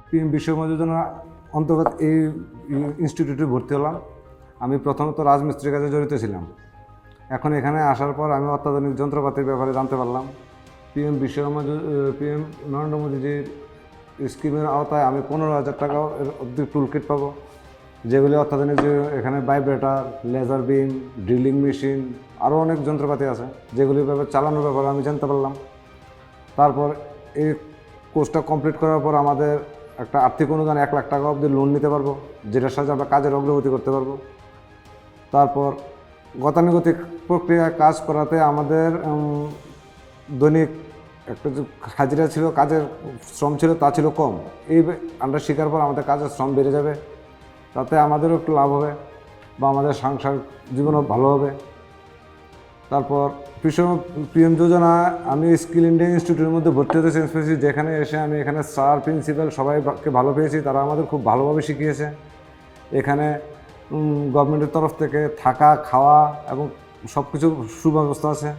PM Vishwakarma যোজনা অন্তর্গত এই ইনস্টিটিউটে ভর্তি হলাম। আমি প্রথমত রাজমিস্ত্রির কাজে জড়িত ছিলাম। এখন এখানে আসার পর আমি অত্যাধুনিক যন্ত্রপাতির ব্যাপারে জানতে পারলাম। পিএম নরেন্দ্র মোদীজির স্কিমের আওতায় আমি 15,000 টাকা অব্দি টুল কিট পাবো, যেগুলি অত্যাধুনিক, যে এখানে vibrator, laser beam, drilling machine, আরও অনেক যন্ত্রপাতি আছে, যেগুলির ব্যাপারে চালানোর ব্যাপারে আমি জানতে পারলাম। তারপর এই কোর্সটা কমপ্লিট করার পর আমাদের একটা আর্থিক অনুদান 1 লাখ টাকা অবধি লোন নিতে পারবো, যেটার সাথে আমরা কাজের অগ্রগতি করতে পারবো। তারপর গতানুগতিক প্রক্রিয়ায় কাজ করাতে আমাদের দৈনিক একটা যে হাজিরা ছিল, কাজের শ্রম ছিল, তা ছিল কম। এই আমরা শেখার পর আমাদের কাজের শ্রম বেড়ে যাবে, তাতে আমাদেরও একটু লাভ হবে বা আমাদের সংসার জীবনও ভালো হবে। তারপর পিএম যোজনা আমি স্কিল ইন্ডিয়া ইনস্টিটিউটের মধ্যে ভর্তি হতে চেঞ্জ পেয়েছি, যেখানে এসে আমি এখানে স্যার, প্রিন্সিপাল সবাইকে ভালো পেয়েছি। তারা আমাদের খুব ভালোভাবে শিখিয়েছে। এখানে গভর্নমেন্টের তরফ থেকে থাকা, খাওয়া এবং সব কিছু সুব্যবস্থা আছে।